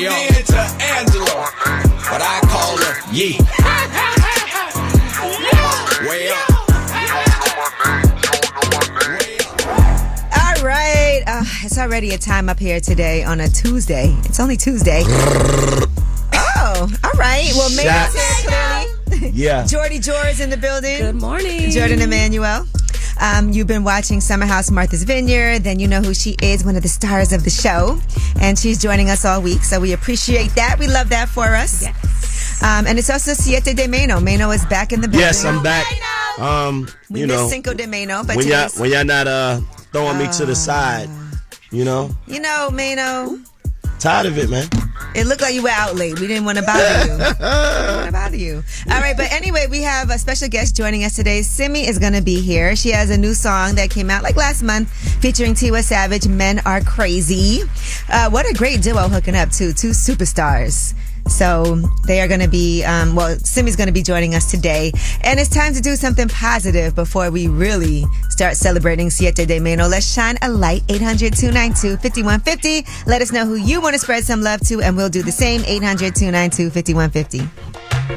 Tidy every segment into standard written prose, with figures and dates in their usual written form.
Way up. To Angela, but I call her Yee. Way up. All right. It's already a time up here today on a Tuesday. It's only Tuesday. Oh, all right. Well, maybe it's here clearly. Yeah. Jordy Jor is in the building. Good morning. Jordan Emmanuel. You've been watching Summer House Martha's Vineyard. Then you know who she is, one of the stars of the show. And she's joining us all week, so we appreciate that. We love that for us. Yes. And it's also Siete de Maino. Maino is back in the building. Yes, I'm back. We miss Cinco de Maino. But when y'all not throwing me to the side, you know? You know, Maino. Tired of it, man. It looked like you were out late. We didn't want to bother you. All right, but anyway, we have a special guest joining us today. Simi is going to be here. She has a new song that came out like last month featuring Tiwa Savage, Men Are Crazy. What a great duo hooking up, too. Two superstars. So they are going to be, Simi's going to be joining us today. And it's time to do something positive before we really start celebrating Siete de Maino. Let's shine a light. 800-292-5150. Let us know who you want to spread some love to, and we'll do the same. 800-292-5150.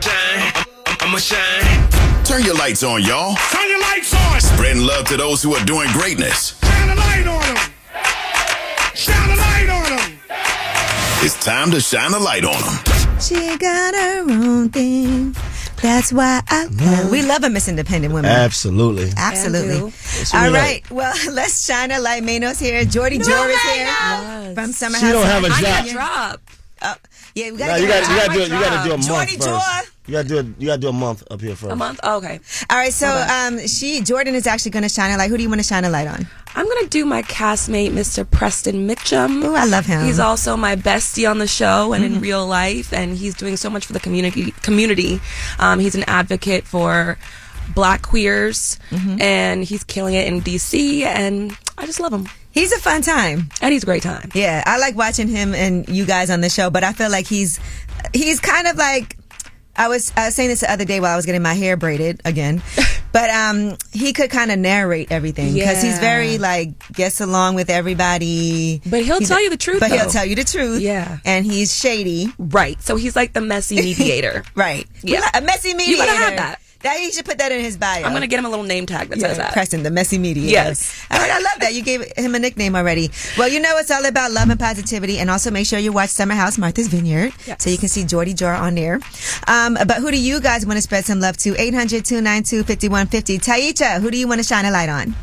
Shine. I'ma shine. Turn your lights on, y'all. Turn your lights on. Spreading love to those who are doing greatness. Shine a light on them. Shine a light on them. It's time to shine a light on them. She got her own thing. That's why I love. We love a Miss Independent women. Absolutely. Absolutely. All right. Well, let's shine a light. Maino's here. Jordy Jor is here. Yes. From Summer She House. don't have a I job. need a drop. Yeah, we Nah, gotta you get gotta do a month Jordy first. Jor. You gotta do a month up here first. A month? Oh, okay. All right. So, Jordan is actually going to shine a light. Who do you want to shine a light on? I'm going to do my castmate, Mr. Preston Mitchum. Oh, I love him. He's also my bestie on the show and in real life, and he's doing so much for the community. He's an advocate for Black queers, and he's killing it in D.C., and I just love him. He's a fun time. And he's a great time. Yeah, I like watching him and you guys on the show, but I feel like he's kind of like, I was saying this the other day while I was getting my hair braided again, but he could kind of narrate everything because he's very gets along with everybody. But he'll tell you the truth. But he'll tell you the truth. Yeah. And he's shady. Right. So he's like the messy mediator. Right. Yeah. A messy mediator. You gotta have that. He should put that in his bio. I'm going to get him a little name tag that says that. Preston, the messy mediator. Yes. All right, I love that. You gave him a nickname already. Well, you know it's all about love and positivity. And also make sure you watch Summer House Martha's Vineyard so you can see Jordy Jor on there. But who do you guys want to spread some love to? 800-292-5150. Taisha, who do you want to shine a light on?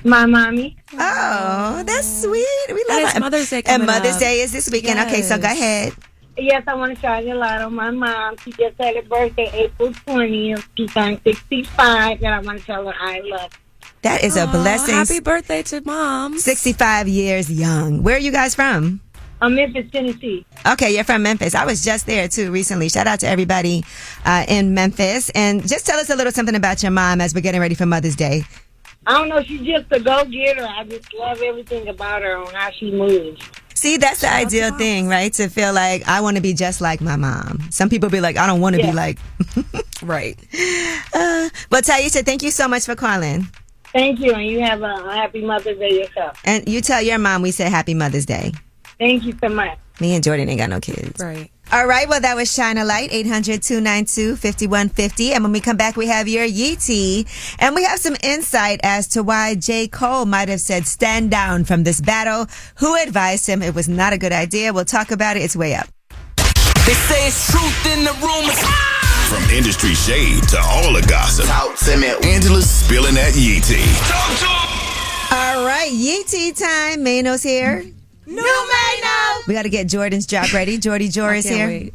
My mommy. Oh, that's sweet. We love And it. it's Mother's Day And coming Mother's up. Day is this weekend. Okay, so go ahead. Yes, I want to shine a light on my mom. She just had her birthday April 20th. She turned 65, and I want to tell her I love her. That is a blessing. Happy birthday to Mom. 65 years young. Where are you guys from? Memphis, Tennessee. Okay, you're from Memphis. I was just there, too, recently. Shout out to everybody in Memphis. And just tell us a little something about your mom as we're getting ready for Mother's Day. I don't know. She's just a go-getter. I just love everything about her on how she moves. See, that's the ideal thing, right? To feel like I want to be just like my mom. Some people be like, I don't want to be like. Right. But Taisha, thank you so much for calling. Thank you, and you have a happy Mother's Day yourself. And you tell your mom we said Happy Mother's Day. Thank you so much. Me and Jordan ain't got no kids. Right. All right, well, that was Shine a Light, 800-292-5150. And when we come back, we have your Yeetie. And we have some insight as to why J. Cole might have said stand down from this battle. Who advised him it was not a good idea? We'll talk about it. It's way up. They say it's truth in the rumors. From industry shade to all the gossip, Talk to me. Angela's spilling that yee tea. Talk to him. All right, Yeetie time. Maino's here. No, Maino. We got to get Jordan's job ready. Jordy Jor is here. wait.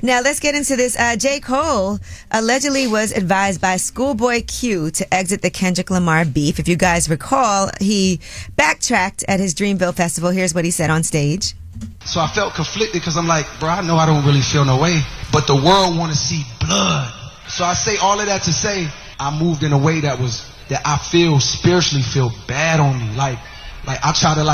Now, let's get into this. J. Cole allegedly was advised by Schoolboy Q to exit the Kendrick Lamar beef. If you guys recall, he backtracked at his Dreamville festival. Here's what he said on stage. So I felt conflicted because I'm like, bro, I know I don't really feel no way, but the world want to see blood. So I say all of that to say I moved in a way that I feel spiritually feel bad on me. Like I try to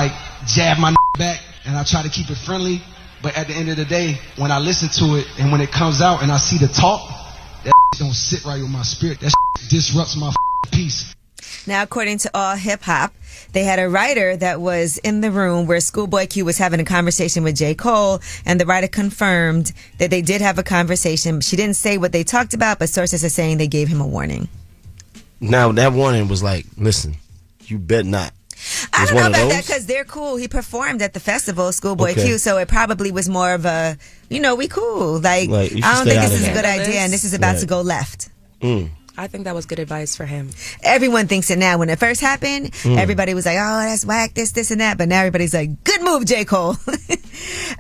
jab my back and I try to keep it friendly. But at the end of the day, when I listen to it and when it comes out and I see the talk, that don't sit right with my spirit. That disrupts my peace. Now, according to All Hip Hop, they had a writer that was in the room where Schoolboy Q was having a conversation with J. Cole, and the writer confirmed that they did have a conversation. She didn't say what they talked about, but sources are saying they gave him a warning. Now, that warning was like, listen, you bet not. I don't know about that because they're cool. He performed at the festival, Schoolboy Q, so it probably was more of a, we cool. Like I don't think this is a good idea, and this is about to go left. I think that was good advice for him. Everyone thinks it now. When it first happened, everybody was like, oh, that's whack, this, and that. But now everybody's like, good move, J. Cole.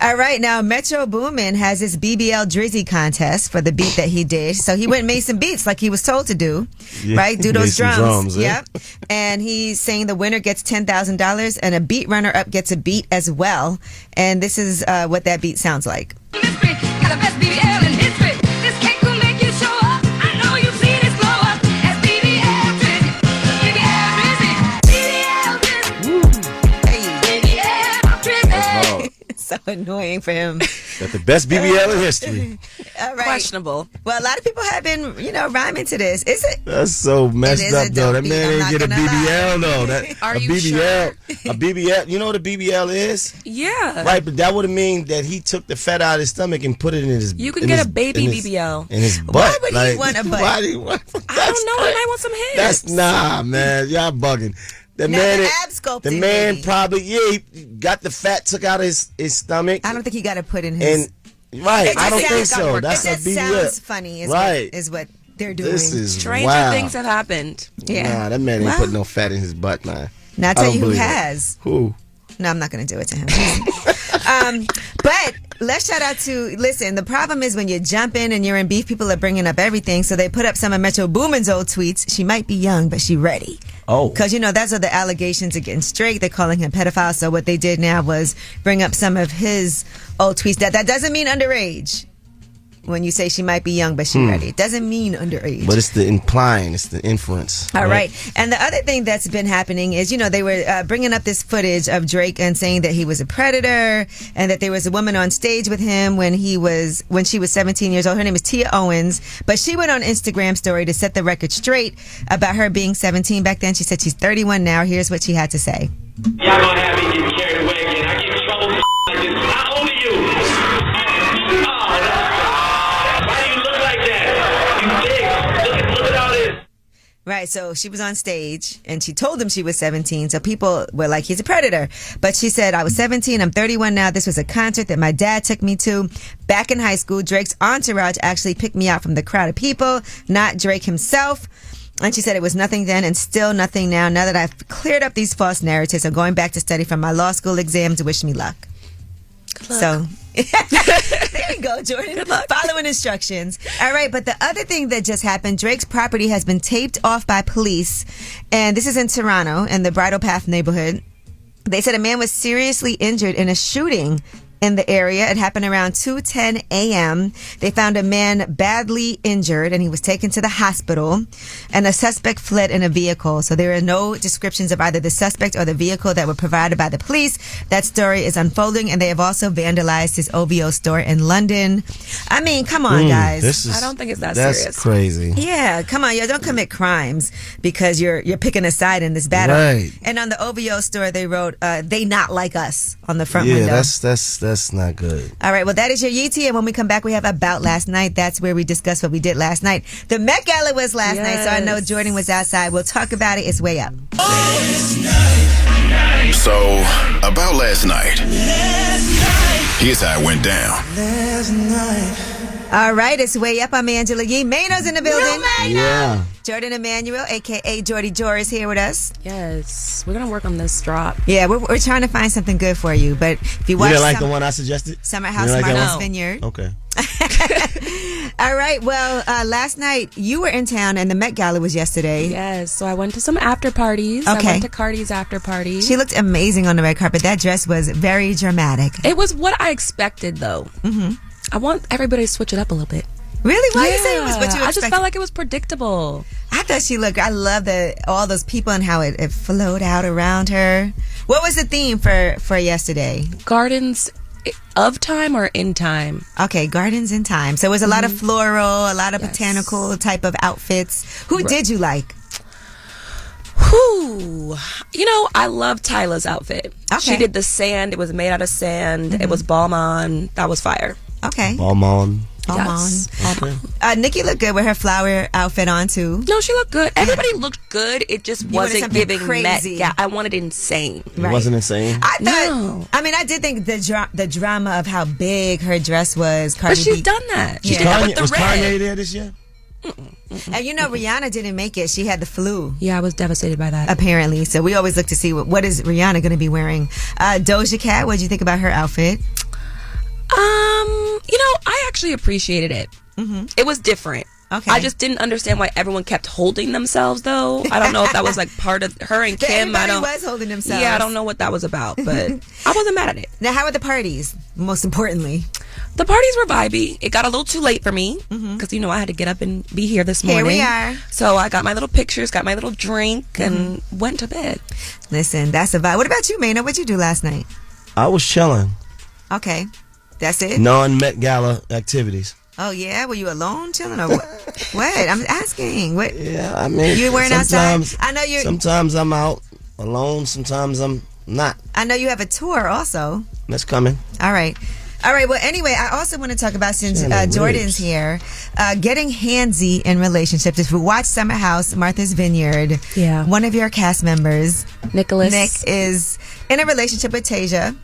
All right, now Metro Boomin has this BBL Drizzy contest for the beat that he did. So he went and made some beats like he was told to do, right? Do those drums. Yep. And he's saying the winner gets $10,000 and a beat runner-up gets a beat as well. And this is what that beat sounds like. So annoying for him. Got the best BBL in history. All right. Questionable. Well, a lot of people have been, rhyming to this. Is it? That's so messed up, though. That man ain't get a BBL, though. Are you sure? A BBL. You know what a BBL is? Yeah. Right, but that would mean that he took the fat out of his stomach and put it in his. You can get a baby BBL in his butt. Why would he want a butt? I don't know. He might want some hips. That's man. Y'all bugging. The man probably he got the fat took out of his stomach. I don't think he got to put in his. Right, I don't think so. That's a BBL. Sounds funny. Is what they're doing. This is stranger things have happened. Yeah, nah, that man ain't put no fat in his butt, man. Now I tell you who has. Who? No, I'm not going to do it to him. But let's shout out to, listen, the problem is when you're jumping and you're in beef, people are bringing up everything. So they put up some of Metro Boomin's old tweets. She might be young, but she ready. Oh. Because, that's what the allegations are getting straight. They're calling him pedophile. So what they did now was bring up some of his old tweets. That doesn't mean underage. When you say she might be young, but she ready. It doesn't mean underage. But it's the implying, it's the inference. All right. And the other thing that's been happening is, they were bringing up this footage of Drake and saying that he was a predator and that there was a woman on stage with him when she was 17 years old. Her name is Tia Owens. But she went on Instagram story to set the record straight about her being 17 back then. She said she's 31 now. Here's what she had to say. Y'all gonna have me get carried away again. I get in trouble for like this. How old are you? Right, so she was on stage and she told him she was 17. So people were like, he's a predator. But she said, I was 17, I'm 31 now. This was a concert that my dad took me to back in high school. Drake's entourage actually picked me out from the crowd of people, not Drake himself. And she said it was nothing then and still nothing now. Now that I've cleared up these false narratives, I'm going back to study for my law school exams. Wish me luck. Good luck. So there you go, Jordan. Good luck. Following instructions. All right, but the other thing that just happened, Drake's property has been taped off by police, and this is in Toronto, in the Bridle Path neighborhood. They said a man was seriously injured in a shooting in the area. It happened around 2:10 a.m. They found a man badly injured and he was taken to the hospital, and the suspect fled in a vehicle. So there are no descriptions of either the suspect or the vehicle that were provided by the police. That story is unfolding, and they have also vandalized his OVO store in London. I mean, come on, guys. I don't think it's that that's serious. Crazy. Yeah, come on, y'all don't commit crimes because you're picking a side in this battle. Right. And on the OVO store, they wrote, "They not like us" on the front window. Yeah, that's not good. All right, well, that is your Yeetie, and when we come back, we have About Last Night. That's where we discuss what we did last night. The Met Gala was last night, so I know Jordan was outside. We'll talk about it. It's way up. So, about last night. Here's how it went down. All right, it's way up. I'm Angela Yee. Maino's in the building. Yeah. Jordan Emmanuel, a.k.a. Jordy Jor, is here with us. Yes, we're going to work on this drop. Yeah, we're trying to find something good for you, but if you watch... You didn't like the one I suggested? Summer House like Martha's Vineyard. Okay. All right, well, last night you were in town and the Met Gala was yesterday. Yes, so I went to some after parties. Okay. I went to Cardi's after party. She looked amazing on the red carpet. That dress was very dramatic. It was what I expected, though. Mm-hmm. I want everybody to switch it up a little bit. Really? Why you say it was what you expected? I just felt like it was predictable. I thought she looked... I love all those people and how it flowed out around her. What was the theme for yesterday? Gardens of time or in time? Okay, gardens in time. So it was a lot of floral, a lot of botanical type of outfits. Who did you like? Whew. You know, I love Tyla's outfit. Okay. She did the sand. It was made out of sand. It was Balmain. That was fire. Okay. Balmain. Yes. Okay. Nikki looked good with her flower outfit on too. No, she looked good. Everybody looked good. It just You wanted wasn't something giving crazy. Met. Yeah, I wanted insane. It wasn't insane. I thought. No. I mean, I did think the drama of how big her dress was. But Cardi she's B. done that. She Yeah. did that with the Was red. Kanye there this year? And you know, Rihanna didn't make it. She had the flu. Yeah, I was devastated by that. Apparently, so we always look to see what is Rihanna going to be wearing. Doja Cat, what did you think about her outfit? You know, I actually appreciated it. It was different. Okay. I just didn't understand why everyone kept holding themselves, though. I don't know if that was like part of her and Kim. Everybody was holding themselves. Yeah, I don't know what that was about, but I wasn't mad at it. Now, how are the parties? Most importantly, The parties were vibey. It got a little too late for me because, you know, I had to get up and be here this morning. Here we are. So I got my little pictures, got my little drink, and went to bed. listen, that's a vibe. What about you, Maino? What'd you do last night? I was chilling. Okay, that's it. Non-Met Gala activities. Oh yeah, were you alone chilling or what? What? I'm asking. What? Yeah, I mean, You weren't outside? sometimes- I know you. Sometimes I'm out alone. Sometimes I'm not. I know you have a tour also. That's coming. All right. Well, anyway, I also want to talk about, since Shannon Jordan's Riggs. here, getting handsy in relationships. If you watch Summer House, Martha's Vineyard, Yeah. one of your cast members, Nicholas. Nick, is in a relationship with Tasia,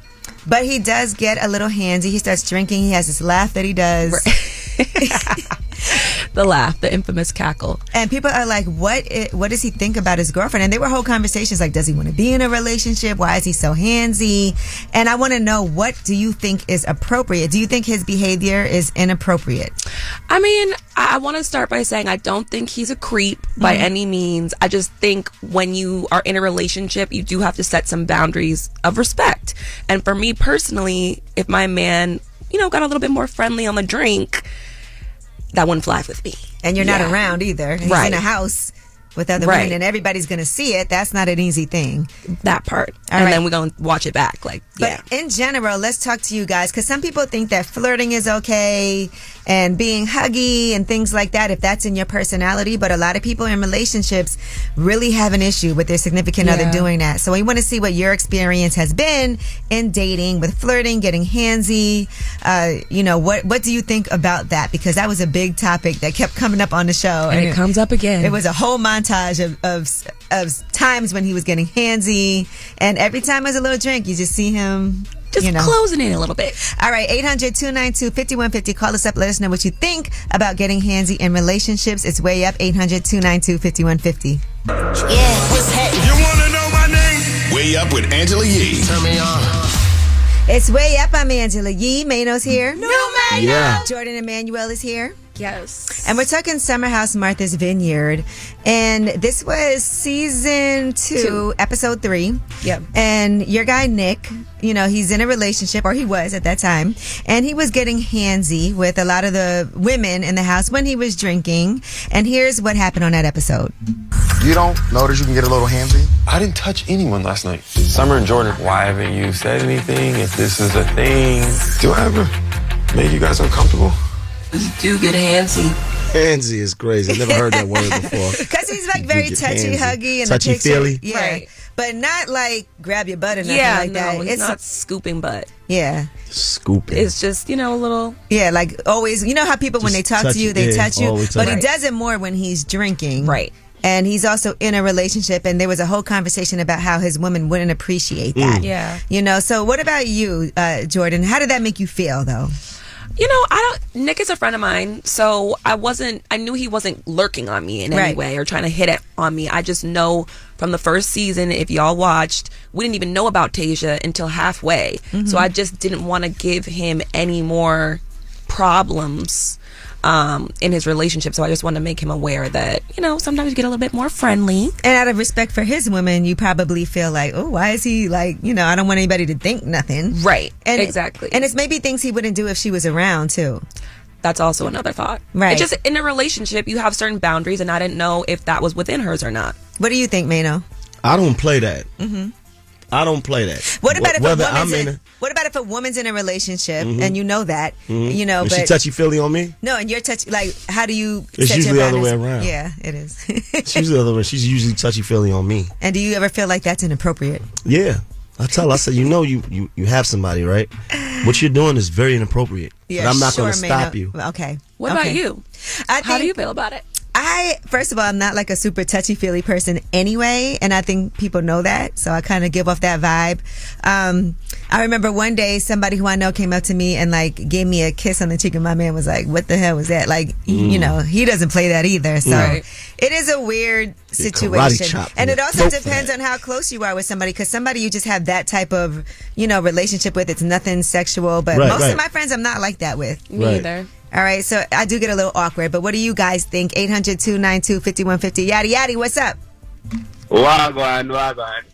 but he does get a little handsy. He starts drinking. He has this laugh that he does. The laugh, the infamous cackle. And people are like, what does he think about his girlfriend? And there were whole conversations like, does he want to be in a relationship? Why is he so handsy? And I want to know, what do you think is appropriate? Do you think his behavior is inappropriate? I mean, I want to start by saying I don't think he's a creep by any means. I just think when you are in a relationship, you do have to set some boundaries of respect. And for me personally, if my man, you know, got a little bit more friendly on the drink, that wouldn't fly with me. And you're not Yeah. around either. He's Right. in a house with other Right. women and everybody's going to see it. That's not an easy thing. That part. All and right. then we're going to watch it back. Like, But yeah. in general, let's talk to you guys, because some people think that flirting is okay and being huggy and things like that, if that's in your personality. But a lot of people in relationships really have an issue with their significant other Yeah. doing that. So we want to see what your experience has been in dating with flirting, getting handsy. You know, what do you think about that? Because that was a big topic that kept coming up on the show. And it comes up again. It was a whole montage of times when he was getting handsy, and every time there's a little drink, you just see him, just you know. closing in a little bit. All right, 800-292-5150. Call us up. Let us know what you think about getting handsy in relationships. It's way up, 800-292-5150. Yeah, what's happening? You wanna know my name? Way Up with Angela Yee. Turn me on. It's way up. I'm Angela Yee. Maino's here. No, Maino. Yeah. Jordan Emmanuel is here. Yes. And we're talking Summer House, Martha's Vineyard. And this was season 2, episode 3. Yep. And your guy, Nick, you know, he's in a relationship, or he was at that time. And he was getting handsy with a lot of the women in the house when he was drinking. And here's what happened on that episode. You don't notice you can get a little handsy? I didn't touch anyone last night. Summer and Jordan, why haven't you said anything? If this is a thing, do I ever make you guys uncomfortable? Do get handsy. Handsy is crazy. I've never heard that word before. Because he's like very get touchy, handsy. huggy, and the picture. Touchy-feely? Yeah. Right. But not like grab your butt or nothing Yeah, like that. no, he's not scooping butt. Yeah. Scooping. It's just, you know, a little. Yeah, like always, you know how people, when they Just talk to you, they touch you, always but touch. he does it more when he's drinking. Right. And he's also in a relationship, and there was a whole conversation about how his woman wouldn't appreciate that. Yeah. You know, so what about you, Jordan? How did that make you feel, though? You know, Nick is a friend of mine, so I knew he wasn't lurking on me in any Right. way or trying to hit it on me. I just know from the first season, if y'all watched, we didn't even know about Tasia until halfway. So I just didn't want to give him any more problems in his relationship. So I just wanted to make him aware that, you know, sometimes you get a little bit more friendly. And out of respect for his woman, you probably feel like, oh, why is he like, you know, I don't want anybody to think nothing. Right. And Exactly. And it's maybe things he wouldn't do if she was around, too. That's also another thought. Right. It's just in a relationship, you have certain boundaries, and I didn't know if that was within hers or not. What do you think, Maino? I don't play that. I don't play that. What about What if a woman's in a relationship and you know that, you know, is but she touchy-feely on me? No, and you're like, how do you It's set usually your the other way boundaries? around. Yeah, it is. It's usually the other way. She's usually touchy-feely on me. And do you ever feel like that's inappropriate? Yeah. I said, you have somebody, right? What you're doing is very inappropriate. Yeah, but I'm not going to Maino. stop you. Okay. What about you? How do you feel about it? First of all, I'm not like a super touchy-feely person anyway, and I think people know that, so I kind of give off that vibe. I remember one day somebody who I know came up to me and like gave me a kiss on the cheek, and my man was like, "What the hell was that?" Like, you know, he doesn't play that either, so it is a weird situation. And it also depends on how close you are with somebody, because somebody you just have that type of, relationship with, it's nothing sexual, but most of my friends I'm not like that with. Me either. All right, so I do get a little awkward, but what do you guys think? 800-292-5150. Yaddy, Yaddy, what's up? Wagwan.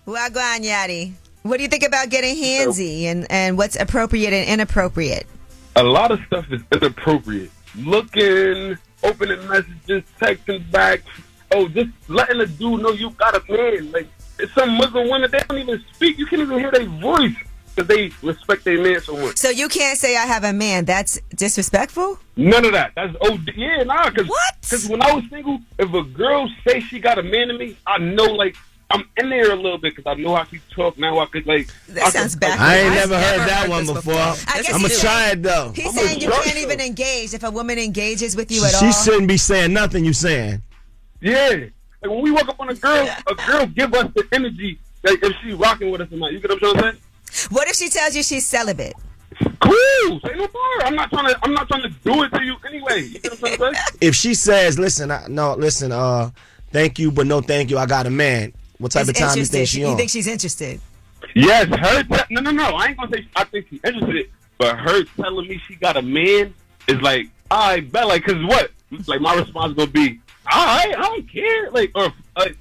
Wagwan, Yaddy. What do you think about getting handsy and what's appropriate and inappropriate? A lot of stuff is inappropriate. Looking, opening messages, texting back. Oh, just letting a dude know you got a man. Like, it's some Muslim women, they don't even speak. You can't even hear their voice because they respect their man so much. So you can't say I have a man. That's disrespectful? None of that. That's Because when I was single, if a girl say she got a man in me, I know, like, I'm in there a little bit because I know how she talk. Now I could, like... That sounds backwards. I ain't never heard that one before. I'm going to try it, though. He's saying you can't even engage if a woman engages with you at all. She shouldn't be saying nothing you saying. Yeah. Like, when we walk up on a girl give us the energy, like, if she rocking with us or not. You get what I'm trying to say? What if she tells you she's celibate? Cool. Say no more. I'm not trying to do it to you anyway. You get what I'm trying to say? If she says, listen, thank you, but no thank you, I got a man. What type of time you think she on? You think she's interested? Yes, no. I ain't gonna say I think she's interested, but her telling me she got a man is like, I bet, like, cause what? Like, my response gonna be, I don't care, like, or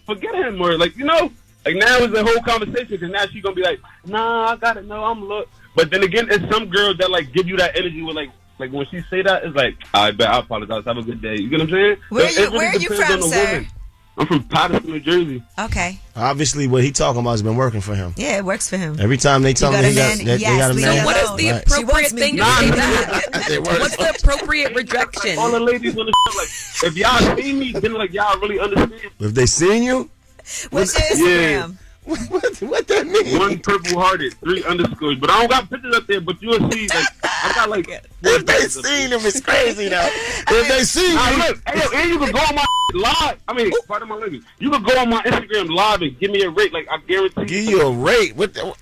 forget him, or like, like, now is the whole conversation, because now she gonna be like, nah, I got it, no, I'm look. But then again, it's some girls that like give you that energy with like when she say that, it's like, I bet, I apologize, have a good day. You get what I'm saying? Where are you from, sir? Woman. I'm from Patterson, New Jersey. Okay. Obviously, what he talking about has been working for him. Yeah, it works for him. Every time they tell him they got a man. So what is the appropriate thing to say that? What's the appropriate rejection? All the ladies on the show, like, if y'all see me, then like y'all really understand. If they seen you? What's your Instagram? What that mean? 1 purple hearted, 3 underscores. But I don't got pictures up there, but you'll see, like, I got like... If they seen him, it's crazy now. If they seen you... Look, and you can go on my live. I mean, pardon my language. You can go on my Instagram live and give me a rate. Like, I guarantee. Give you a rate? What the... All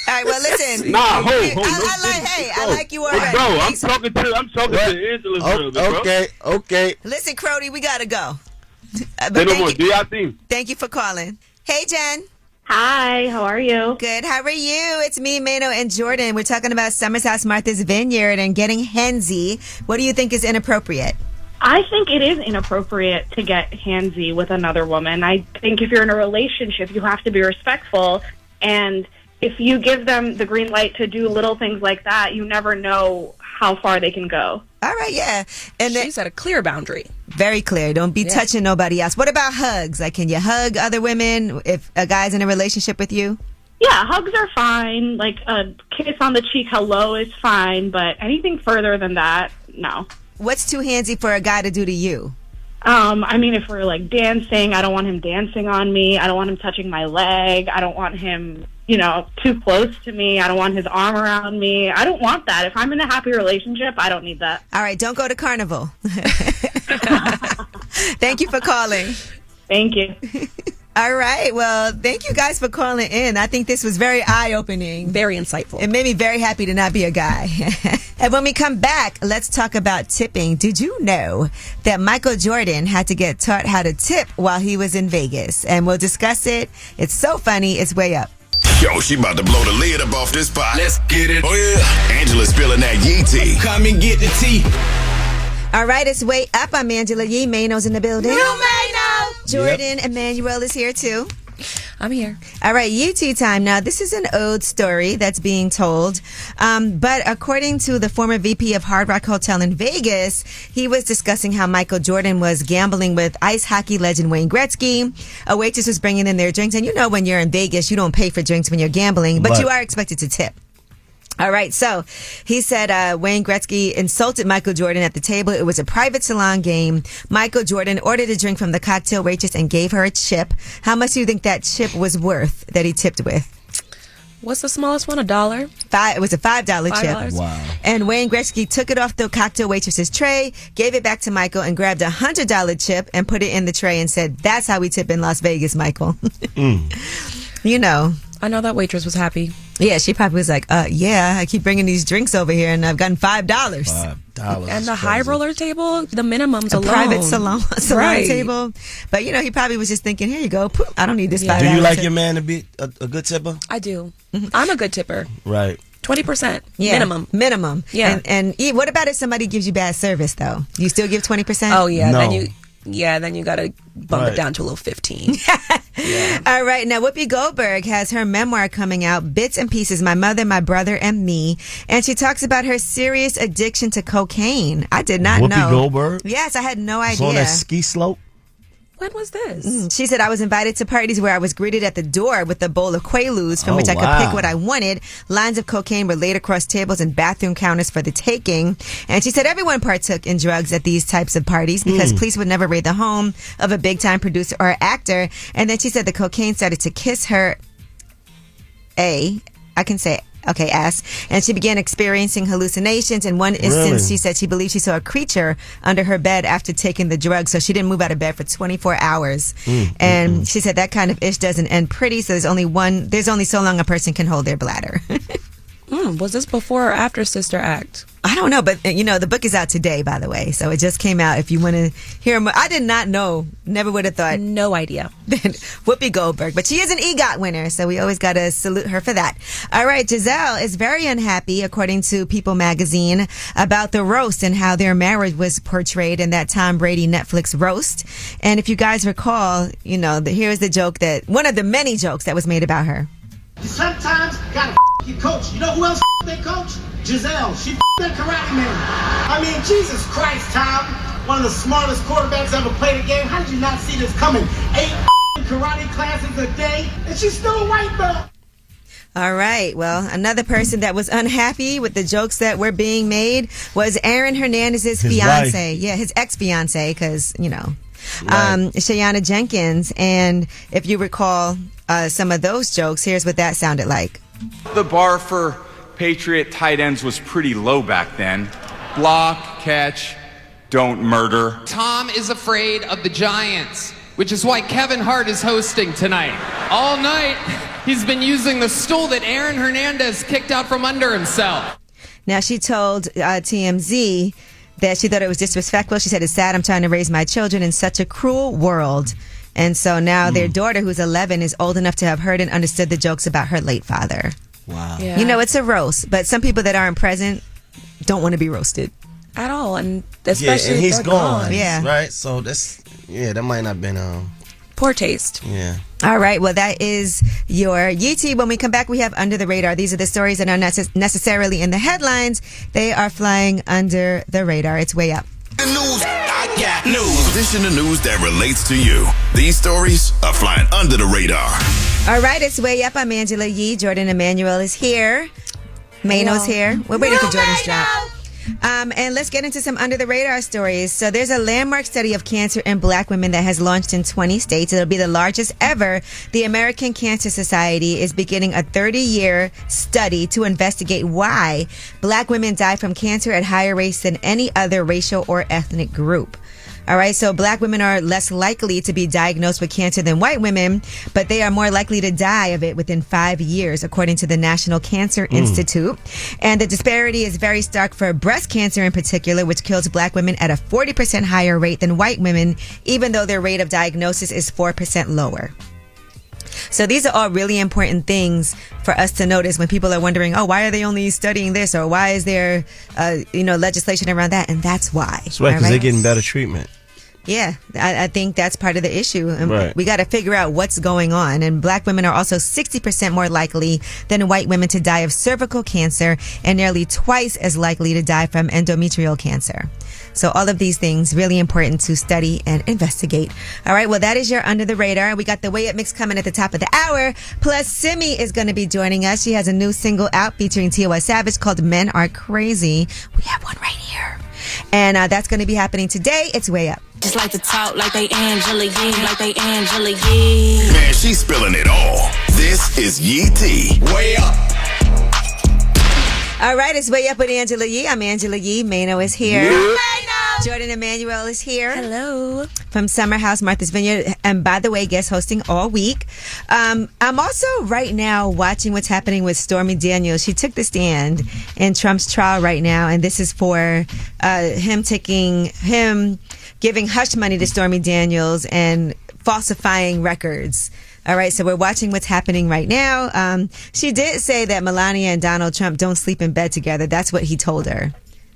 right, well, listen. I like you already. Bro, I'm talking to Angela's girl. Okay. Listen, Crody, we gotta go. Say no more. Do y'all think? Thank you for calling. Hey, Jen. Hi, how are you? Good. How are you? It's me, Maino, and Jordan. We're talking about Summer's House Martha's Vineyard and getting handsy. What do you think is inappropriate? I think it is inappropriate to get handsy with another woman. I think if you're in a relationship, you have to be respectful. And if you give them the green light to do little things like that, you never know how far they can go. All right, yeah. And she's at a clear boundary. Very clear. Don't be touching nobody else. What about hugs? Like, can you hug other women if a guy's in a relationship with you? Yeah, hugs are fine. Like a kiss on the cheek, hello, is fine. But anything further than that, no. What's too handsy for a guy to do to you? I mean, if we're like dancing, I don't want him dancing on me. I don't want him touching my leg. I don't want him, too close to me. I don't want his arm around me. I don't want that. If I'm in a happy relationship, I don't need that. All right, don't go to Carnival. Thank you for calling. Thank you. All right. Well, thank you guys for calling in. I think this was very eye-opening. Very insightful. It made me very happy to not be a guy. And when we come back, let's talk about tipping. Did you know that Michael Jordan had to get taught how to tip while he was in Vegas? And we'll discuss it. It's so funny. It's way up. Yo, she about to blow the lid up off this pot. Let's get it. Oh, yeah. Angela's spilling that yee tea. Come and get the tea. All right, it's way up. I'm Angela Yee. Maino's in the building. You Maino! Jordan Emmanuel is here, too. I'm here. All right, UT time. Now, this is an old story that's being told. But according to the former VP of Hard Rock Hotel in Vegas, he was discussing how Michael Jordan was gambling with ice hockey legend Wayne Gretzky. A waitress was bringing in their drinks. And you know when you're in Vegas, you don't pay for drinks when you're gambling, but you are expected to tip. All right, so he said Wayne Gretzky insulted Michael Jordan at the table. It was a private salon game. Michael Jordan ordered a drink from the cocktail waitress and gave her a chip. How much do you think that chip was worth that he tipped with? What's the smallest one? $1? It was a $5 chip. Wow. And Wayne Gretzky took it off the cocktail waitress's tray, gave it back to Michael, and grabbed a $100 chip and put it in the tray and said, "That's how we tip in Las Vegas, Michael." You know. I know that waitress was happy. Yeah, she probably was like, yeah, I keep bringing these drinks over here and I've gotten $5. $5. And the high roller table, the minimum's alone. Private salon Right. table. But, he probably was just thinking, here you go. Poop, I don't need this $5. Do you like your man to be a good tipper? I do. I'm a good tipper. Right. 20%. Yeah. Minimum. Yeah. And what about if somebody gives you bad service, though? Do you still give 20%? Oh, yeah. No. Then you got to bump it down to a little 15. All right. Now, Whoopi Goldberg has her memoir coming out, Bits and Pieces, My Mother, My Brother, and Me. And she talks about her serious addiction to cocaine. I did not know. Whoopi Goldberg? Yes, I had no idea. It's on that ski slope? When was this? She said, I was invited to parties where I was greeted at the door with a bowl of Quaaludes from which I could pick what I wanted. Lines of cocaine were laid across tables and bathroom counters for the taking. And she said everyone partook in drugs at these types of parties because police would never raid the home of a big-time producer or actor. And then she said the cocaine started to kiss her ass. And she began experiencing hallucinations. In one instance, she said she believed she saw a creature under her bed after taking the drug. So she didn't move out of bed for 24 hours. And she said that kind of ish doesn't end pretty. So there's only so long a person can hold their bladder. Was this before or after Sister Act? I don't know, but the book is out today, by the way. So it just came out. If you want to hear more, I did not know. Never would have thought. No idea. Whoopi Goldberg. But she is an EGOT winner, so we always got to salute her for that. All right, Giselle is very unhappy, according to People magazine, about the roast and how their marriage was portrayed in that Tom Brady Netflix roast. And if you guys recall, here's the joke one of the many jokes that was made about her. Sometimes gotta your coach. You know who else their coach? Giselle. She their karate man. I mean, Jesus Christ, Tom. One of the smartest quarterbacks ever played a game. How did you not see this coming? 8 karate classes a day, and she's still a white belt. All right. Well, another person that was unhappy with the jokes that were being made was Aaron Hernandez's fiance. Yeah, his ex-fiance, because, Shayana Jenkins. And if you recall some of those jokes, here's what that sounded like. The bar for Patriot tight ends was pretty low back then. Block, catch, don't murder. Tom is afraid of the Giants, which is why Kevin Hart is hosting tonight. All night, he's been using the stool that Aaron Hernandez kicked out from under himself. Now, she told TMZ that she thought it was disrespectful. She said, "It's sad. I'm trying to raise my children in such a cruel world." And so now their daughter, who's 11, is old enough to have heard and understood the jokes about her late father. Wow. Yeah. It's a roast, but some people that aren't present don't want to be roasted. At all. And especially and he's if they're gone. Yeah. Right? So that might not have been poor taste. Yeah. All right. Well, that is your UT. When we come back, we have Under the Radar. These are the stories that are not necessarily in the headlines. They are flying under the radar. It's way up. News. I got news. This in the news that relates to you. These stories are flying under the radar. All right, it's way up. I'm Angela Yee. Jordan Emmanuel is here. Maino's here. We're waiting for Jordan's drop. And let's get into some under the radar stories. So there's a landmark study of cancer in black women that has launched in 20 states. It'll be the largest ever. The American Cancer Society is beginning a 30-year study to investigate why black women die from cancer at higher rates than any other racial or ethnic group. All right, so black women are less likely to be diagnosed with cancer than white women, but they are more likely to die of it within 5 years, according to the National Cancer Institute. And the disparity is very stark for breast cancer in particular, which kills black women at a 40% higher rate than white women, even though their rate of diagnosis is 4% lower. So these are all really important things for us to notice when people are wondering, why are they only studying this, or why is there, legislation around that? And that's why. That's right, because they're getting better treatment. Yeah, I think that's part of the issue. And Right. we got to figure out what's going on. And black women are also 60% more likely than white women to die of cervical cancer and nearly twice as likely to die from endometrial cancer. So all of these things really important to study and investigate. All right, well, that is your Under the Radar. We got the Way Up mix coming at the top of the hour. Plus, Simi is going to be joining us. She has a new single out featuring T.O.Y. Savage called Men Are Crazy. We have one right here. And that's going to be happening today. It's Way Up. Just like to talk like they Angela Yee, like they Angela Yee. Man, she's spilling it all. This is Yee T. Way Up. All right, it's Way Up with Angela Yee. I'm Angela Yee. Maino is here. Yeah. Jordan Emmanuel is here. Hello. From Summer House, Martha's Vineyard. And by the way, guest hosting all week. I'm also right now watching what's happening with Stormy Daniels. She took the stand in Trump's trial right now. And this is for him giving hush money to Stormy Daniels and falsifying records. All right, so we're watching what's happening right now. She did say that Melania and Donald Trump don't sleep in bed together. That's what he told her.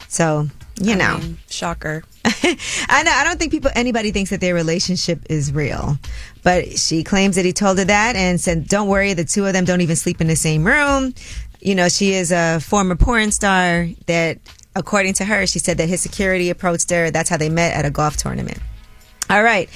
So, you know. Shocker. I know. I don't think anybody thinks that their relationship is real. But she claims that he told her that and said, don't worry, the two of them don't even sleep in the same room. You know, she is a former porn star that, according to her, she said that his security approached her. That's how they met at a golf tournament. All right.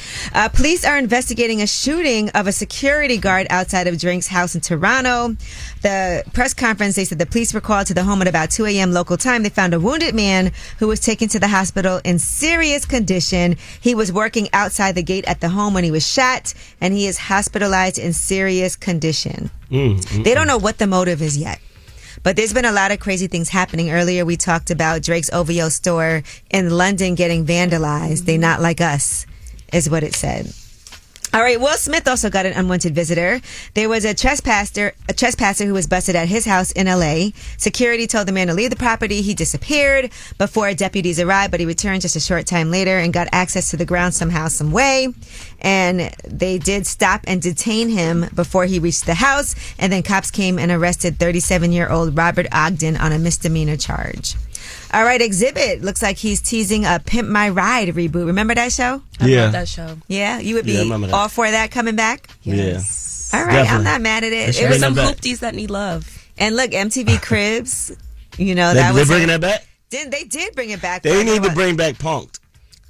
Police are investigating a shooting of a security guard outside of Drake's house in Toronto. The press conference, they said the police were called to the home at about 2 a.m. local time. They found a wounded man who was taken to the hospital in serious condition. He was working outside the gate at the home when he was shot, and he is hospitalized in serious condition. They don't know what the motive is yet. But there's been a lot of crazy things happening. Earlier, we talked about Drake's OVO store in London getting vandalized. They not like us, is what it said. All right, Will Smith also got an unwanted visitor. There was a trespasser who was busted at his house in L.A. Security told the man to leave the property. He disappeared before deputies arrived, but he returned just a short time later and got access to the ground somehow, some way. And they did stop and detain him before he reached the house. And then cops came and arrested 37-year-old Robert Ogden on a misdemeanor charge. All right, Exhibit. Looks like he's teasing a Pimp My Ride reboot. Remember that show? I love that show. Yeah, you would be all for that coming back? Yes. All right, definitely. I'm not mad at it. It was some hoopties that need love. And look, MTV Cribs, you know, They bringing that back? They did bring it back. They need to bring back Punk'd.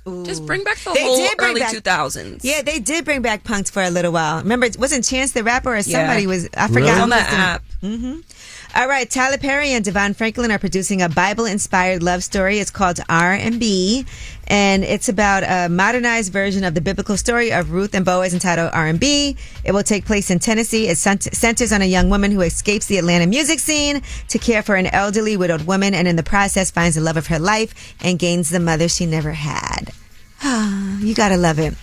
Ooh. Just bring back the whole early 2000s. Yeah, they did bring back Punk'd for a little while. Remember, wasn't Chance the Rapper or somebody was, I forgot. On that app. Mm-hmm. All right, Tyler Perry and Devon Franklin are producing a Bible-inspired love story. It's called R&B, and it's about a modernized version of the biblical story of Ruth and Boaz entitled R&B. It will take place in Tennessee. It centers on a young woman who escapes the Atlanta music scene to care for an elderly widowed woman, and in the process finds the love of her life and gains the mother she never had. You gotta love it.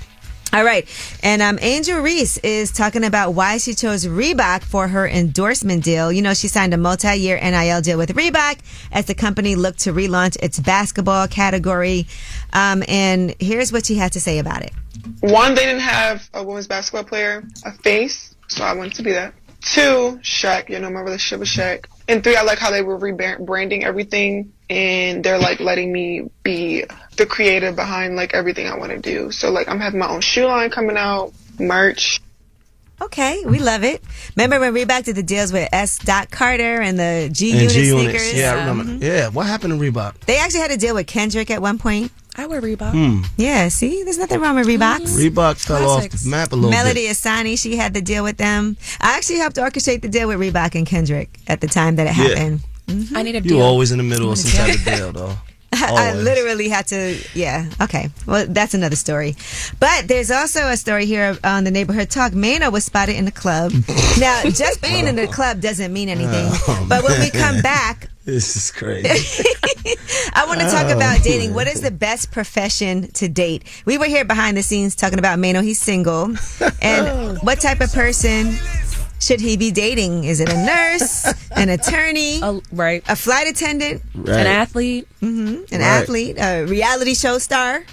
All right. And Angel Reese is talking about why she chose Reebok for her endorsement deal. You know, she signed a multi-year NIL deal with Reebok as the company looked to relaunch its basketball category. And here's what she had to say about it. One, they didn't have a women's basketball player, a face, so I wanted to be that. Two, Shaq, you know, my relationship with Shaq. And three, I like how they were rebranding everything, and they're like letting me be the creative behind like everything I want to do. So like I'm having my own shoe line coming out, merch. Okay, we love it. Remember when Reebok did the deals with S. Carter and the G-Unit sneakers? Yeah, I remember. Yeah, what happened to Reebok? They actually had a deal with Kendrick at one point. I wear Reebok. Yeah, see? There's nothing wrong with Reeboks. Reebok fell off the map a little Melody bit. Asani, she had the deal with them. I actually helped orchestrate the deal with Reebok and Kendrick at the time that it happened. I need a deal. You always in the middle of some type of deal, though. I literally had to, yeah. Okay. Well, that's another story. But there's also a story here on the Neighborhood Talk. Maino was spotted in the club. Now, just being in the club doesn't mean anything. But when we come back... This is crazy. I want to talk about dating. What is the best profession to date? We were here behind the scenes talking about Maino. He's single. And what type of person... should he be dating? Is it a nurse, an attorney, a flight attendant, an athlete, an athlete, a reality show star?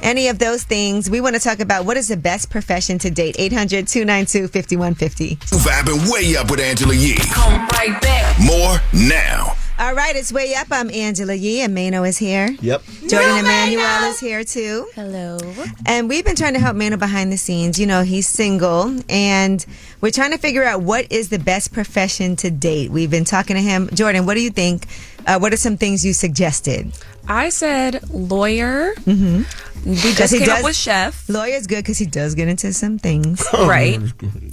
Any of those things. We want to talk about what is the best profession to date. 800-292-5150. Vibing way up with Angela Yee. Come right back. More now. All right, it's Way Up. I'm Angela Yee, and Maino is here. Yep. Jordan Emmanuel is here, too. Hello. And we've been trying to help Maino behind the scenes. You know, he's single, and we're trying to figure out what is the best profession to date. We've been talking to him. Jordan, what do you think? What are some things you suggested? I said lawyer. Mm-hmm. We just came up with chef. Lawyer's good because he does get into some things. Right.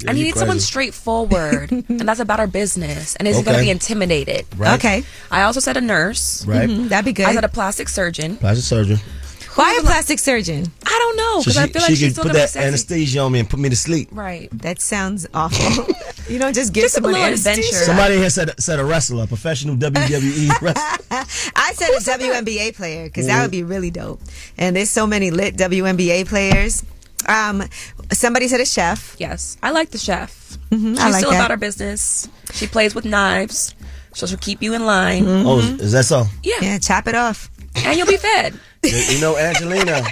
And you need someone straightforward. And that's about our business. And isn't going to be intimidated. Right. Okay. I also said a nurse. Right. That'd be good. I said a plastic surgeon. Plastic surgeon. Why a plastic surgeon? I don't know. Because I feel like she she's could still put going to be that sexy. anesthesia on me and put me to sleep. Right. That sounds awful. You don't just give Just a someone little anesthesia. adventure. Somebody here said a wrestler, a professional WWE wrestler. I said a WNBA player because that would be really dope. And there's so many lit WNBA players. Somebody said a chef. Yes. I like the chef. Mm-hmm, She's I like still that. about her business. She plays with knives. So she'll keep you in line. Mm-hmm. Oh, is that so? Yeah. Chop it off. And you'll be fed. You know, Angelina,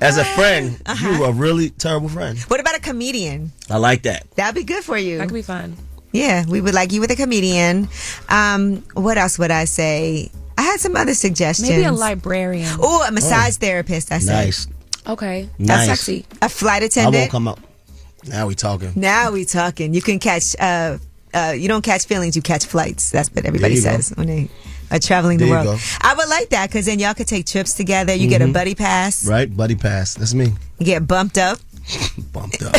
as a friend, you are a really terrible friend. What about a comedian? I like that. That'd be good for you. That could be fun. Yeah, we would like you with a comedian. What else would I say? I had some other suggestions. Maybe a librarian. Oh, a massage therapist, I said. Nice. Okay. Nice. That's sexy. A flight I attendant. won't come up. Now we talking. Now we talking. You can catch, you don't catch feelings, you catch flights. That's what everybody There you says when they are traveling the There you world. go. I would like that because then y'all could take trips together. You get a buddy pass. Right? Buddy pass. That's me. You get bumped up. Bumped up.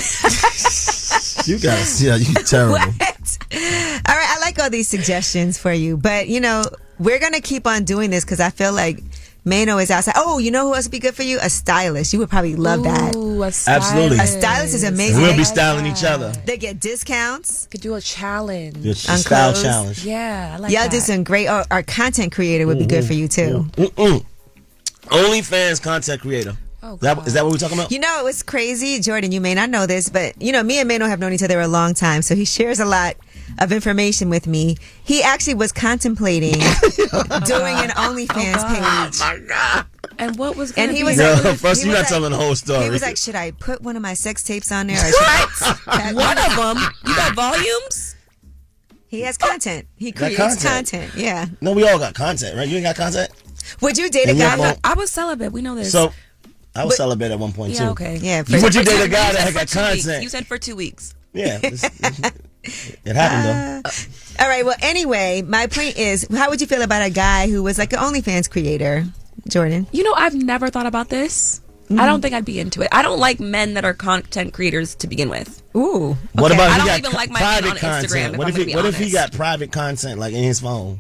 You guys, yeah, you terrible. What? All right, I like all these suggestions for you, but you know, we're gonna keep on doing this because I feel like Maino is outside. Oh, you know who else would be good for you? A stylist. You would probably love that. Ooh, a stylist. Absolutely. A stylist is amazing. We'll be styling each other. They get discounts. Could do a challenge. The On style clothes. challenge. Yeah, I like Y'all that. do some great. Our content creator would be good for you too. OnlyFans content creator. Oh, Is that what we're talking about? You know, it was crazy, Jordan. You may not know this, but you know, me and Maino have known each other a long time, so he shares a lot of information with me. He actually was contemplating doing an OnlyFans page. Oh my God. And what was And going to he be? was No, like, first he you're was not telling the whole story. He was like, should I put one of my sex tapes on there? Or should I One of them. You got volumes? He has content. He Got creates content. content. Yeah. No, we all got content, right? You ain't got content? Would you date a And your guy? phone- I was celibate. We know this. So, I was celibate at one point, yeah, too. okay. Yeah. Would you date a You guy said that had for got 2 weeks. content? You said for 2 weeks. Yeah. It happened, though. All right. Well, anyway, my point is, how would you feel about a guy who was like an OnlyFans creator, Jordan? You know, I've never thought about this. I don't think I'd be into it. I don't like men that are content creators to begin with. Ooh. What about I if he don't got even like my man private on Instagram, content? if What I'm if gonna he be what if he honest. got private content like in his phone?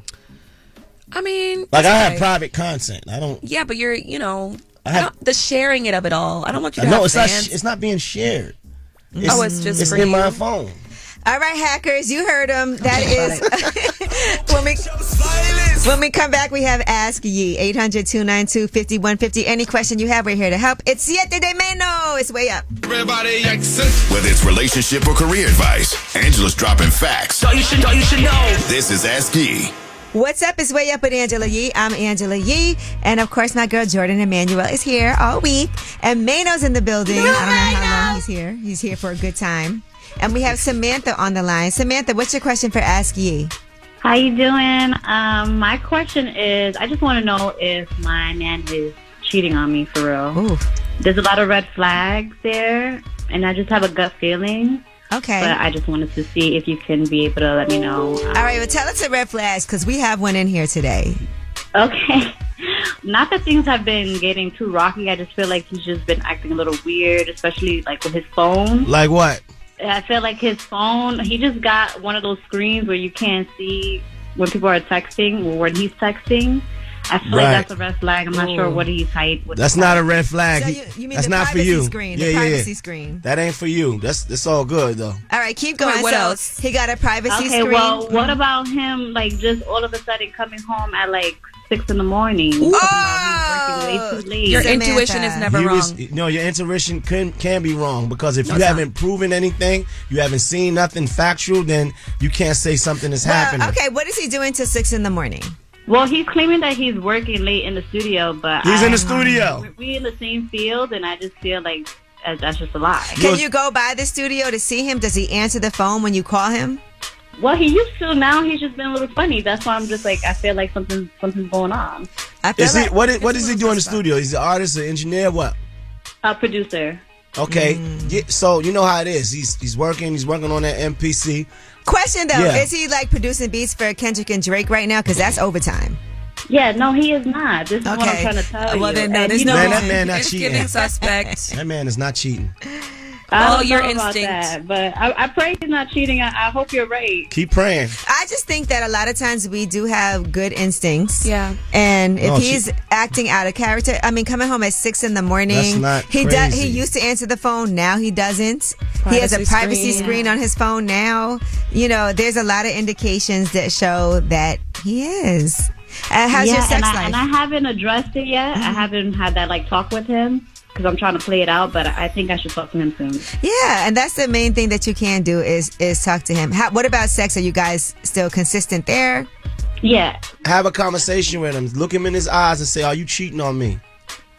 I mean, Like it's I have okay. private content. I don't. Yeah, but you're, you know, I have. the sharing it of it all. I don't want you to No, have it's not. fans. It's not being shared. Oh, it's just It's for in you? my phone. All right, hackers, you heard him. That is when we come back, we have Ask Ye 800-292-5150. Any question you have, we're here to help. It's Siete de Maino. It's Way Up. Everybody whether it's relationship or career advice, Angela's dropping facts. All you should know. This is Ask Ye. What's up? It's Way Up with Angela Yee. I'm Angela Yee. And of course, my girl Jordan Emmanuel is here all week. And Maino's in the building. I don't know how long he's here. He's here for a good time. And we have Samantha on the line. Samantha, what's your question for Ask Ye? How you doing? My question is, I just want to know if my man is cheating on me for real. Ooh. There's a lot of red flags there, and I just have a gut feeling. Okay. But I just wanted to see if you can be able to let me know. All right, well, tell us the red flags because we have one in here today. Okay. Not that things have been getting too rocky. I just feel like he's just been acting a little weird, especially like with his phone. Like what? I feel like his phone, he just got one of those screens where you can't see when people are texting or when he's texting. I feel like that's a red flag. I'm not sure what he's hyped with. That's not a red flag. So you mean That's the not for privacy you. screen, Yeah, the yeah, privacy yeah. screen. That ain't for you. That's all good though. All right, keep going. Wait, what So else? He got a privacy Okay, screen. well, what about him, like, just all of a sudden coming home at, like, 6 in the morning? Talking about he's working way too late. Your Samantha. intuition is never wrong. No, your intuition can be wrong because if No, you it's haven't proven anything, you haven't seen nothing factual, then you can't say something is happening. Okay, what is he doing till 6 in the morning? Well, he's claiming that he's working late in the studio, but He's in the studio. We in the same field, and I just feel like that's just a lie. Can you go by the studio to see him? Does he answer the phone when you call him? Well, he used to. Now he's just been a little funny. That's why I'm just like, I feel like something's going on. What does he do in the studio? He's an artist, an engineer, what? A producer. Okay, yeah, so you know how it is. He's working on that MPC. Question though, is he like producing beats for Kendrick and Drake right now? Because that's overtime. Yeah, no, he is not. This is what I'm trying to tell you. Well, then, no, that man not It's cheating. giving suspect. That man is not cheating. I don't your know about instinct. that, but I pray he's not cheating. I hope you're right. Keep praying. I just think that a lot of times we do have good instincts. Yeah. And if he's acting out of character, I mean, coming home at 6 a.m. That's not he crazy. He used to answer the phone. Now he doesn't. He has a privacy screen on his phone now. You know, there's a lot of indications that show that he is. How's your sex life? And I haven't addressed it yet. I haven't had that like talk with him. Because I'm trying to play it out, but I think I should talk to him soon. Yeah, and that's the main thing that you can do is talk to him. What about sex? Are you guys still consistent there? Yeah. Have a conversation with him. Look him in his eyes and say, "Are you cheating on me?"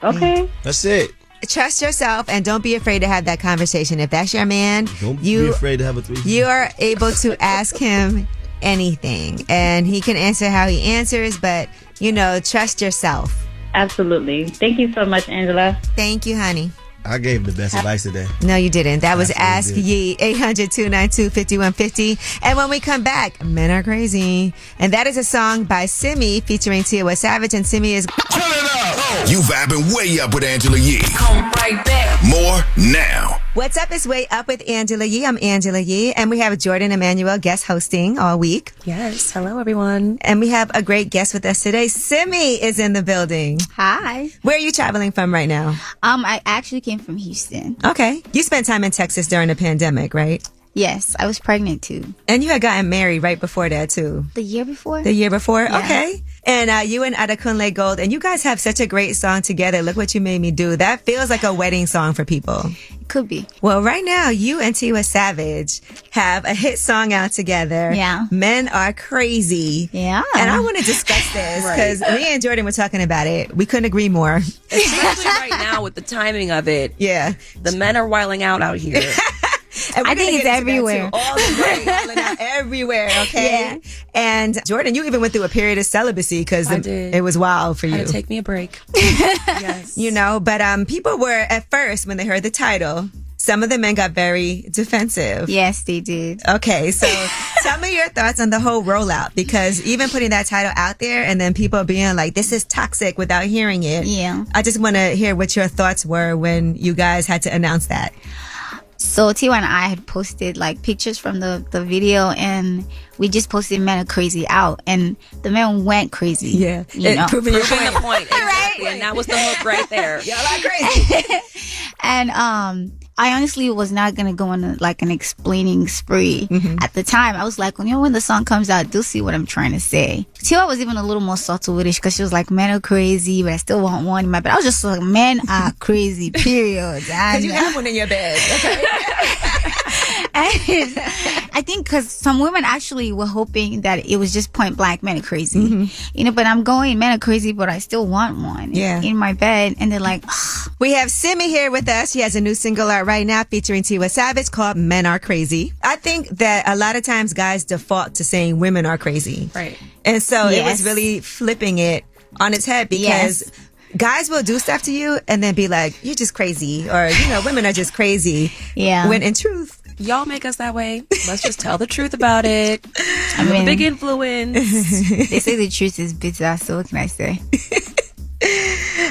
Okay. That's it. Trust yourself and don't be afraid to have that conversation. If that's your man, Don't be afraid to have a threesome. You are able to ask him anything, and he can answer how he answers. But trust yourself. Absolutely. Thank you so much, Angela. Thank you, honey. I gave the best advice today. No, you didn't. That was Absolutely Ask Ye, 800-292-5150. And when we come back, Men Are Crazy. And that is a song by Simi featuring Tiwa Savage. And Simi is... Turn it up! You vibing way up with Angela Yee. Come right back. More now. What's up? It's Way Up with Angela Yee. I'm Angela Yee. And we have Jordan Emmanuel guest hosting all week. Yes. Hello, everyone. And we have a great guest with us today. Simi is in the building. Hi. Where are you traveling from right now? I actually came from Houston. Okay. You spent time in Texas during the pandemic, right? Yes, I was pregnant too. And you had gotten married right before that too. The year before? The year before? Yeah. Okay. And you and Adekunle Gold, and you guys have such a great song together. Look What You Made Me Do. That feels like a wedding song for people. It could be. Well, right now, you and Tiwa Savage have a hit song out together. Yeah. Men Are Crazy. Yeah. And I want to discuss this because me and Jordan were talking about it. We couldn't agree more. Especially right now with the timing of it. Yeah. The men are wiling out here. I think it's everywhere. All the way, wilding out everywhere, okay? Yeah. And Jordan, you even went through a period of celibacy because it was wild for you. Had to take me a break. Yes. But people were, at first, when they heard the title, some of the men got very defensive. Yes, they did. Okay, so tell me your thoughts on the whole rollout, because even putting that title out there and then people being like, this is toxic without hearing it. Yeah. I just want to hear what your thoughts were when you guys had to announce that. So Tiwa and I had posted like pictures from the video, and we just posted Men Are Crazy out, and the men went crazy. Yeah. Proving the point. Exactly. Right. And that was the hook right there. Y'all are crazy. And I honestly was not going to go on like an explaining spree. At the time. I was like, when the song comes out, you'll see what I'm trying to say. Tiwa was even a little more subtle with it because she was like, men are crazy, but I still want one in my bed. I was just like, men are crazy, period. Because you have one in your bed. Okay. And I think because some women actually were hoping that it was just point blank, men are crazy. But I'm going, men are crazy, but I still want one in my bed. And they're like, ugh. We have Simi here with us. She has a new single out right now featuring Tiwa Savage called Men Are Crazy. I think that a lot of times guys default to saying women are crazy. Right. And so it was really flipping it on its head because guys will do stuff to you and then be like, you're just crazy. Or, women are just crazy. Yeah. When in truth, y'all make us that way. Let's just tell the truth about it. I'm a big influence. They say the truth is bitter, so what can I say?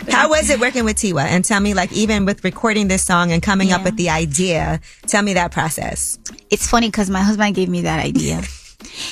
How was it working with Tiwa? And tell me, like, even with recording this song and coming up with the idea, tell me that process. It's funny because my husband gave me that idea.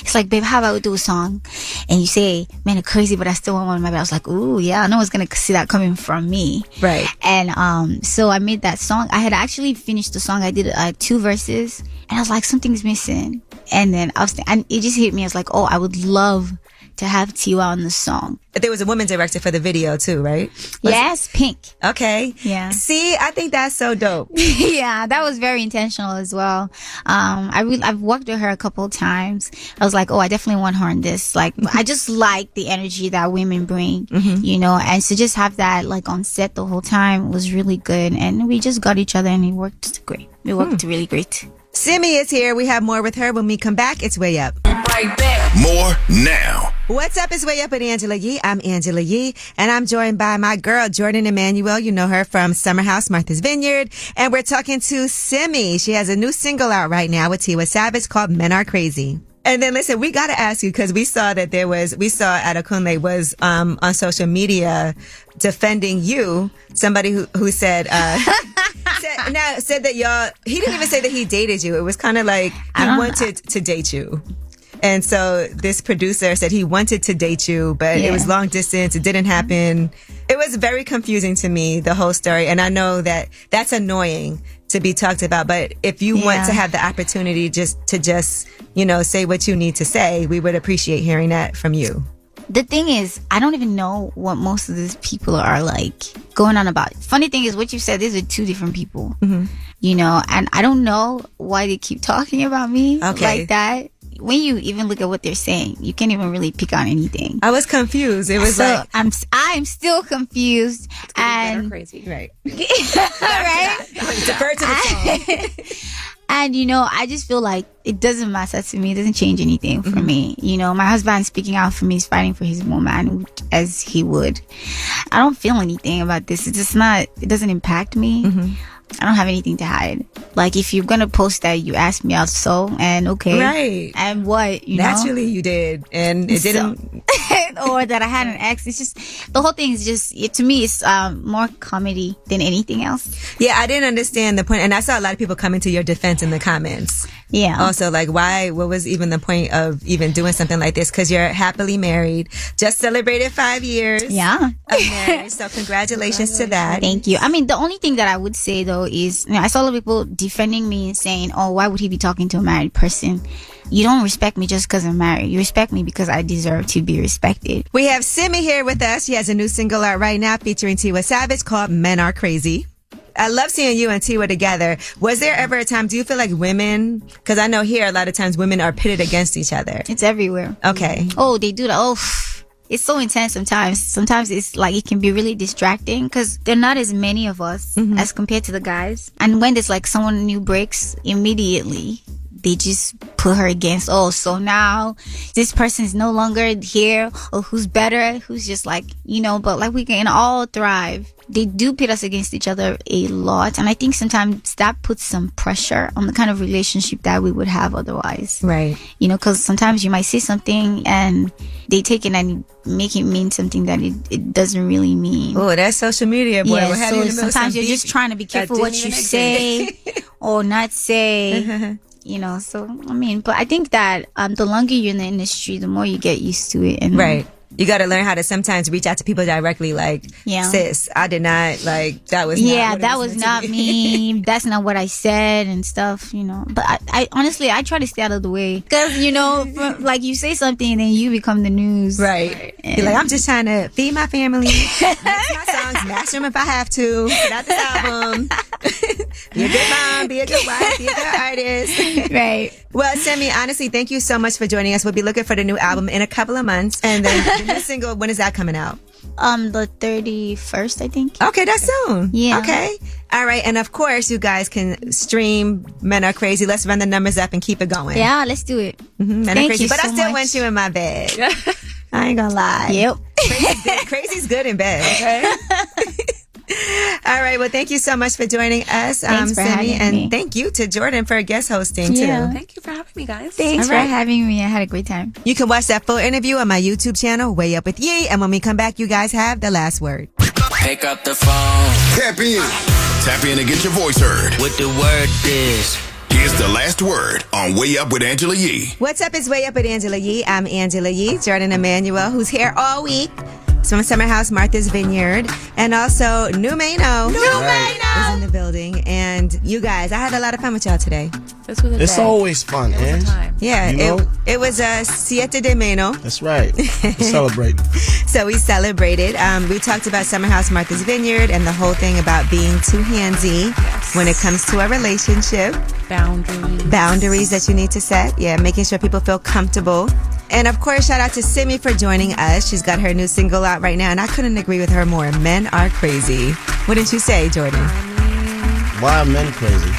It's like, babe, how about we do a song and you say, men are crazy, but I still want one in my bed. I was like, ooh, yeah, no one's going to see that coming from me. Right. And so I made that song. I had actually finished the song. I did 2 verses and I was like, something's missing. And then it just hit me. I was like, oh, I would love to have Tiwa on the song. There was a woman director for the video too, right? Yes, Pink. Okay. Yeah. See, I think that's so dope. Yeah, that was very intentional as well. I've worked with her a couple of times. I was like, oh, I definitely want her on this. Like, I just like the energy that women bring, and to just have that like on set the whole time was really good. And we just got each other and it worked great. It worked really great. Simi is here. We have more with her when we come back. It's Way Up. Right back. More now. What's up? It's Way Up with Angela Yee. I'm Angela Yee, and I'm joined by my girl, Jordan Emmanuel. You know her from Summer House, Martha's Vineyard. And we're talking to Simi. She has a new single out right now with Tiwa Savage called Men Are Crazy. And then listen, we got to ask you, because we saw Adekunle was on social media defending you. Somebody who said said that y'all, he didn't even say that he dated you. It was kind of like he wanted to date you. And so this producer said he wanted to date you, but it was long distance. It didn't happen. It was very confusing to me, the whole story. And I know that that's annoying to be talked about. But if you want to have the opportunity just say what you need to say, we would appreciate hearing that from you. The thing is, I don't even know what most of these people are like going on about. Funny thing is, what you said, these are two different people, you know, and I don't know why they keep talking about me like that. When you even look at what they're saying, you can't even really pick on anything. I was confused. It was like I'm still confused and crazy, right? Right. Defer to the song. And you know, I just feel like it doesn't matter to me. It doesn't change anything for me. You know, my husband speaking out for me, is fighting for his woman as he would. I don't feel anything about this. It's just not. It doesn't impact me. I don't have anything to hide. Like, if you're gonna post that, you asked me out, so, and okay, right, and what, you naturally know? You did, and it didn't, or that I had an ex. It's just, the whole thing is just, to me, it's more comedy than anything else. Yeah, I didn't understand the point, and I saw a lot of people coming to your defense in the comments. Yeah. Also, like, why? What was even the point of even doing something like this? Because you're happily married, just celebrated 5 years. Yeah. Of marriage. So congratulations to that. Thank you. I mean, the only thing that I would say though is, you know, I saw a lot of people defending me and saying, "Oh, why would he be talking to a married person?" You don't respect me just because I'm married. You respect me because I deserve to be respected. We have Simi here with us. She has a new single out right now featuring Tiwa Savage called Men Are Crazy. I love seeing you and Tiwa together. Was there ever a time, do you feel like women, because I know here a lot of times women are pitted against each other. It's everywhere. Okay. Oh, they do that. Oh, it's so intense sometimes. Sometimes it's like, it can be really distracting because there are not as many of us as compared to the guys. And when there's like someone new breaks, immediately they just put her against, oh, so now this person is no longer here, or who's better, who's just like, you know, but like we can all thrive. They do pit us against each other a lot, and I think sometimes that puts some pressure on the kind of relationship that we would have otherwise. Right. You know, because sometimes you might say something and they take it and make it mean something that it doesn't really mean. Oh, that's social media, boy. Yeah, so sometimes you're just trying to be careful what you say or not say. You know, so I mean, but I think that the longer you're in the industry, the more you get used to it. And right. You got to learn how to sometimes reach out to people directly, like, sis, I did not, like, that was not what that was not me. That's not what I said and stuff, you know. But I honestly, I try to stay out of the way. Because, you know, like, you say something and then you become the news. Right. You're like, I'm just trying to feed my family, mix my songs, mash them if I have to, put out this album. Be a good mom, be a good wife, be a good artist. Right. Well, Simi, honestly, thank you so much for joining us. We'll be looking for the new album in a couple of months. And then the new single, when is that coming out? The 31st, I think. Okay, that's soon. Yeah. Okay. All right. And of course, you guys can stream Men Are Crazy. Let's run the numbers up and keep it going. Yeah, let's do it. Men Are Crazy. But I still want you in my bed. I ain't gonna lie. Yep. Crazy's good in bed, okay? All right. Well, thank you so much for joining us, Simi, and thank you to Jordan for guest hosting too. Thank you for having me, guys. Thanks for having me. I had a great time. You can watch that full interview on my YouTube channel, Way Up with Yee. And when we come back, you guys have the last word. Pick up the phone. Tap in. Tap in and get your voice heard. What the word is. Here's the last word on Way Up with Angela Yee. What's up? It's Way Up with Angela Yee. I'm Angela Yee. Jordan Emmanuel, who's here all week. From Summer House, Martha's Vineyard, and also Maino. Maino is in the building. And you guys, I had a lot of fun with y'all today. This was a It's day. always fun, It was a time. Yeah, You know? it was a Siete de Maino. That's right. Celebrating. So we celebrated. We talked about Summer House, Martha's Vineyard, and the whole thing about being too handsy when it comes to a relationship. Boundaries that you need to set. Yeah, making sure people feel comfortable. And of course, shout out to Simi for joining us. She's got her new single out right now, and I couldn't agree with her more. Men Are Crazy. What did you say, Jordan? Why are men crazy?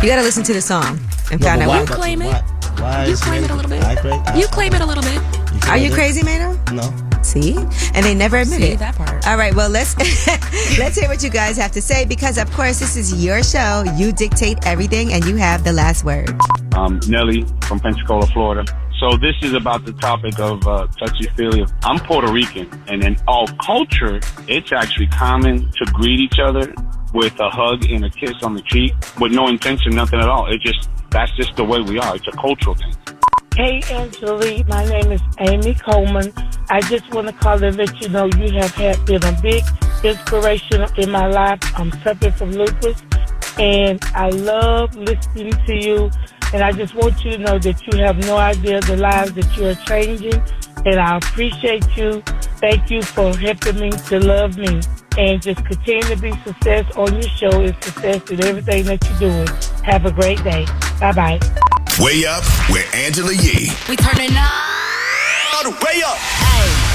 You got to listen to the song. and found out. You claim it. You claim it a little bit. You claim it a little bit. Are you crazy, Maino? No. See? And they never admit it. that part. All right, well, let's hear what you guys have to say because, of course, this is your show. You dictate everything, and you have the last word. Nelly from Pensacola, Florida. So this is about the topic of touchy-feely. I'm Puerto Rican, and in all culture, it's actually common to greet each other with a hug and a kiss on the cheek with no intention, nothing at all. That's just the way we are. It's a cultural thing. Hey, Angelique, my name is Amy Coleman. I just want to call and let you know you have been a big inspiration in my life. I'm suffering from lupus, and I love listening to you. And I just want you to know that you have no idea the lives that you are changing, and I appreciate you. Thank you for helping me to love me. And just continue to be success on your show and success in everything that you're doing. Have a great day. Bye-bye. Way Up with Angela Yee. We turning up. Way up. Hey.